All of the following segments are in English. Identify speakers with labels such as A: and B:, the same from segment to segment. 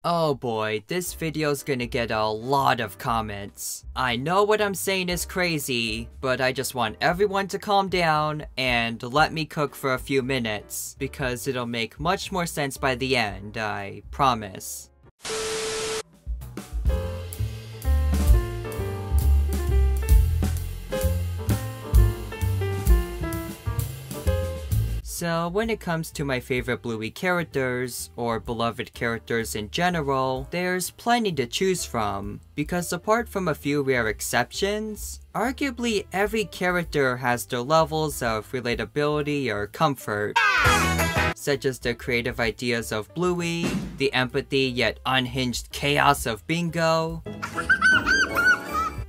A: Oh boy, this video's gonna get a lot of comments. I know what I'm saying is crazy, but I just want everyone to calm down and let me cook for a few minutes, because it'll make much more sense by the end, I promise. So when it comes to my favorite Bluey characters, or beloved characters in general, there's plenty to choose from, because apart from a few rare exceptions, arguably every character has their levels of relatability or comfort. Such as the creative ideas of Bluey, the empathy yet unhinged chaos of Bingo,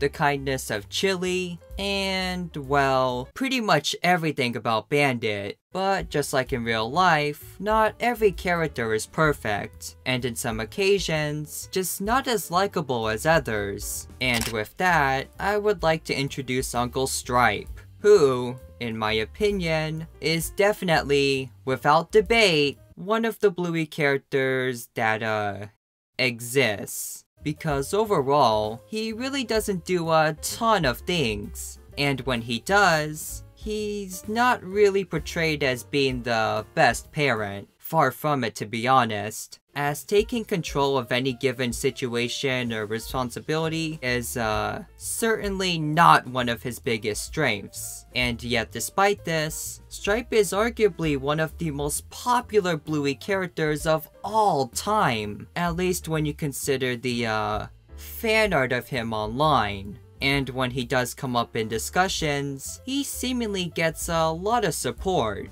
A: the kindness of Chili, and, well, pretty much everything about Bandit. But just like in real life, not every character is perfect, and in some occasions, just not as likable as others. And with that, I would like to introduce Uncle Stripe, who, in my opinion, is definitely, without debate, one of the Bluey characters that, exists. Because overall, he really doesn't do a ton of things, and when he does, he's not really portrayed as being the best parent. Far from it, to be honest, as taking control of any given situation or responsibility is, certainly not one of his biggest strengths. And yet despite this, Stripe is arguably one of the most popular Bluey characters of all time, at least when you consider the, fan art of him online. And when he does come up in discussions, he seemingly gets a lot of support,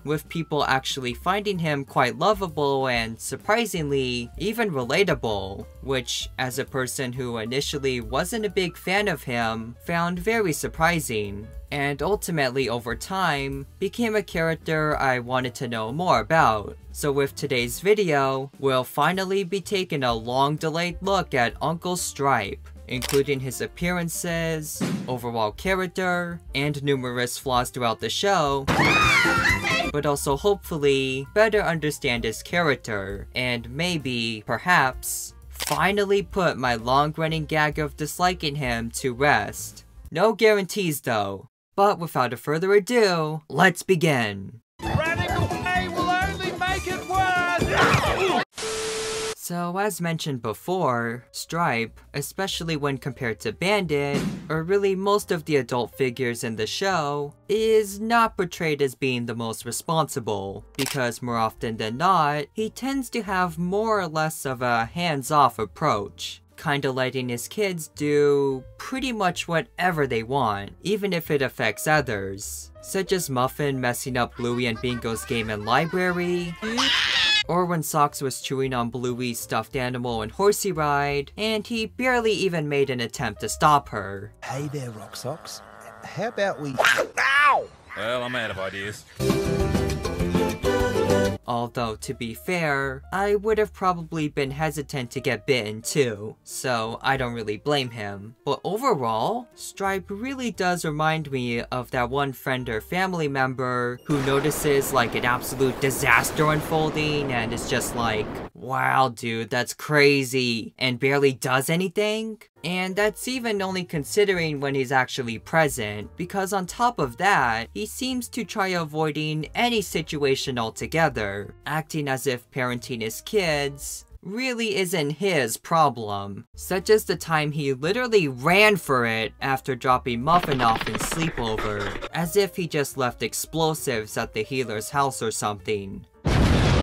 A: with people actually finding him quite lovable and, surprisingly, even relatable, which, as a person who initially wasn't a big fan of him, found very surprising, and ultimately over time, became a character I wanted to know more about. So with today's video, we'll finally be taking a long-delayed look at Uncle Stripe, including his appearances, overall character, and numerous flaws throughout the show, but also hopefully better understand his character, and maybe, perhaps, finally put my long-running gag of disliking him to rest. No guarantees though, but without further ado, let's begin!
B: Running away will only make it worse!
A: So as mentioned before, Stripe, especially when compared to Bandit, or really most of the adult figures in the show, is not portrayed as being the most responsible, because more often than not, he tends to have more or less of a hands-off approach, kinda letting his kids do pretty much whatever they want, even if it affects others, such as Muffin messing up Bluey and Bingo's game and library, or when Socks was chewing on Bluey's stuffed animal in Horsey Ride, and he barely even made an attempt to stop her.
C: Hey there, Rock Socks. How about we...
B: Ow! Well, I'm out of ideas.
A: Although, to be fair, I would have probably been hesitant to get bitten too, so I don't really blame him. But overall, Stripe really does remind me of that one friend or family member who notices like an absolute disaster unfolding and is just like, wow dude, that's crazy, and barely does anything? And that's even only considering when he's actually present, because on top of that, he seems to try avoiding any situation altogether, acting as if parenting his kids really isn't his problem, such as the time he literally ran for it after dropping Muffin off in Sleepover, as if he just left explosives at the healer's house or something.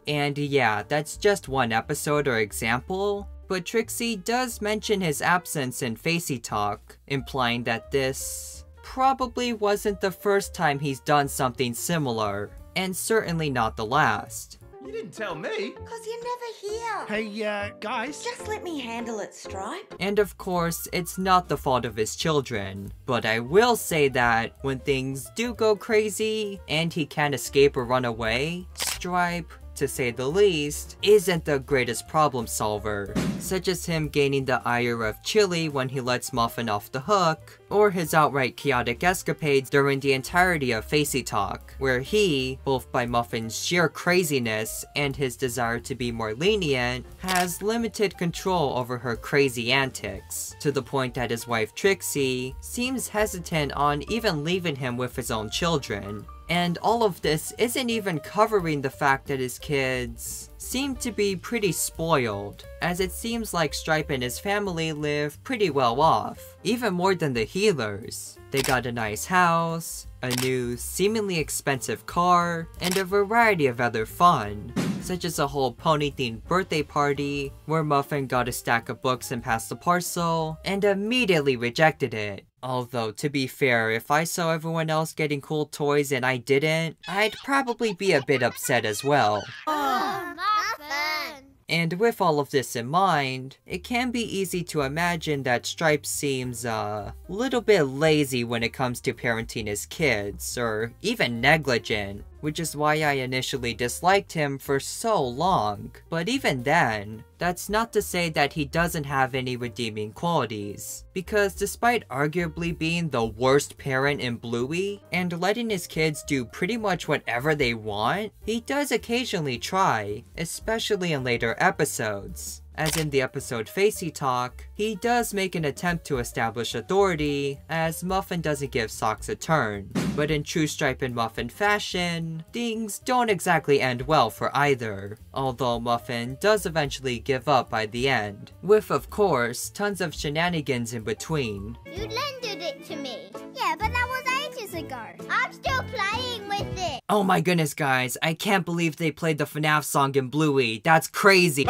A: And yeah, that's just one episode or example, but Trixie does mention his absence in Facey Talk, implying that this probably wasn't the first time he's done something similar, and certainly not the last.
B: You didn't tell me.
D: Cause you're never here.
C: Hey, guys.
D: Just let me handle it, Stripe.
A: And of course, it's not the fault of his children, but I will say that when things do go crazy, and he can't escape or run away, Stripe to say the least, isn't the greatest problem solver, such as him gaining the ire of Chili when he lets Muffin off the hook, or his outright chaotic escapades during the entirety of Facey Talk, where he, both by Muffin's sheer craziness and his desire to be more lenient, has limited control over her crazy antics, to the point that his wife Trixie seems hesitant on even leaving him with his own children. And all of this isn't even covering the fact that his kids seem to be pretty spoiled, as it seems like Stripe and his family live pretty well off, even more than the Healers. They got a nice house, a new, seemingly expensive car, and a variety of other fun, such as a whole pony-themed birthday party, where Muffin got a stack of books and passed the parcel, and immediately rejected it. Although, to be fair, if I saw everyone else getting cool toys and I didn't, I'd probably be a bit upset as well.
E: Oh, Muffin!
A: And with all of this in mind, it can be easy to imagine that Stripe seems a little bit lazy when it comes to parenting his kids, or even negligent, which is why I initially disliked him for so long. But even then, that's not to say that he doesn't have any redeeming qualities, because despite arguably being the worst parent in Bluey, and letting his kids do pretty much whatever they want, he does occasionally try, especially in later episodes. As in the episode Facey Talk, he does make an attempt to establish authority, as Muffin doesn't give Socks a turn. But in true Stripe and Muffin fashion, things don't exactly end well for either, although Muffin does eventually give up by the end, with of course, tons of shenanigans in between.
E: You lended it to me. Yeah, but that was ages ago. I'm still playing with it.
A: Oh my goodness guys, I can't believe they played the FNAF song in Bluey, that's crazy!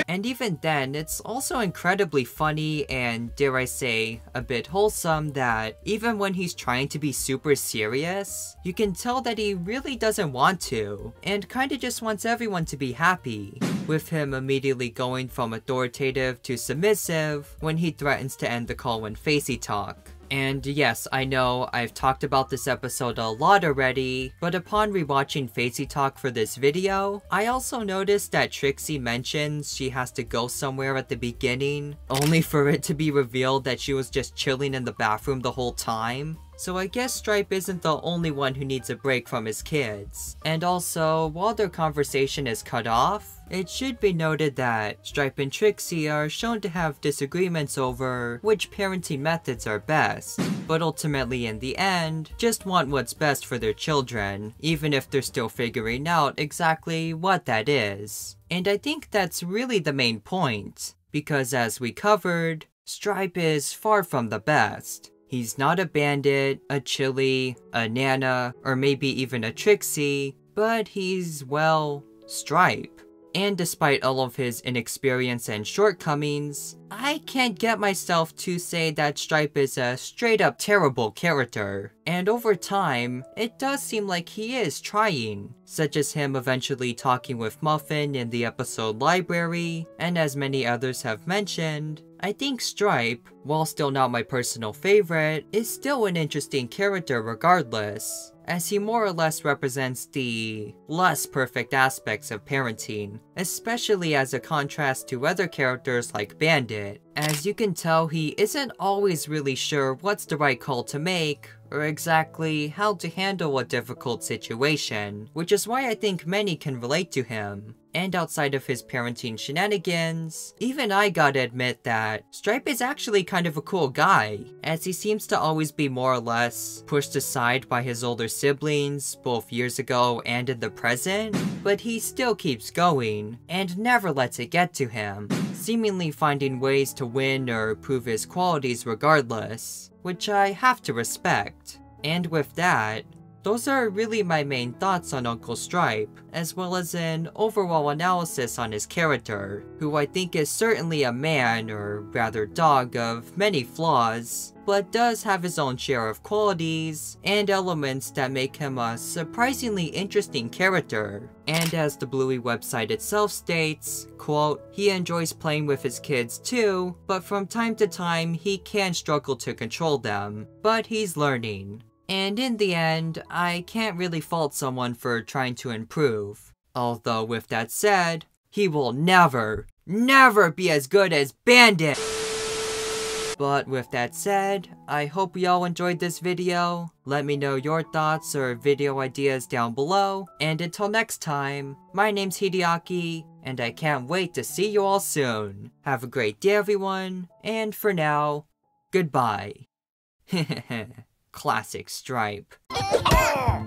A: And even then, it's also incredibly funny and, dare I say, a bit wholesome that even when he's trying to be super serious, you can tell that he really doesn't want to, and kinda just wants everyone to be happy, with him immediately going from authoritative to submissive when he threatens to end the call when Facey Talk. And yes, I know I've talked about this episode a lot already, but upon rewatching Facey Talk for this video, I also noticed that Trixie mentions she has to go somewhere at the beginning, only for it to be revealed that she was just chilling in the bathroom the whole time. So I guess Stripe isn't the only one who needs a break from his kids. And also, while their conversation is cut off, it should be noted that Stripe and Trixie are shown to have disagreements over which parenting methods are best, but ultimately in the end, just want what's best for their children, even if they're still figuring out exactly what that is. And I think that's really the main point, because as we covered, Stripe is far from the best. He's not a Bandit, a Chili, a Nana, or maybe even a Trixie, but he's, well, Stripe. And despite all of his inexperience and shortcomings, I can't get myself to say that Stripe is a straight up terrible character. And over time, it does seem like he is trying, such as him eventually talking with Muffin in the episode Library, and as many others have mentioned, I think Stripe, while still not my personal favorite, is still an interesting character regardless, as he more or less represents the less perfect aspects of parenting, especially as a contrast to other characters like Bandit. As you can tell, he isn't always really sure what's the right call to make, or exactly how to handle a difficult situation, which is why I think many can relate to him. And outside of his parenting shenanigans, even I gotta admit that Stripe is actually kind of a cool guy, as he seems to always be more or less pushed aside by his older siblings, both years ago and in the present, but he still keeps going, and never lets it get to him, seemingly finding ways to win or prove his qualities regardless, which I have to respect. And with that, those are really my main thoughts on Uncle Stripe, as well as an overall analysis on his character, who I think is certainly a man, or rather dog, of many flaws, but does have his own share of qualities and elements that make him a surprisingly interesting character. And as the Bluey website itself states, quote, he enjoys playing with his kids too, but from time to time he can struggle to control them, but he's learning. And in the end, I can't really fault someone for trying to improve. Although with that said, he will never be as good as Bandit! But with that said, I hope you all enjoyed this video. Let me know your thoughts or video ideas down below. And until next time, my name's Hideaki, and I can't wait to see you all soon. Have a great day everyone, and for now, goodbye. Classic Stripe.
E: My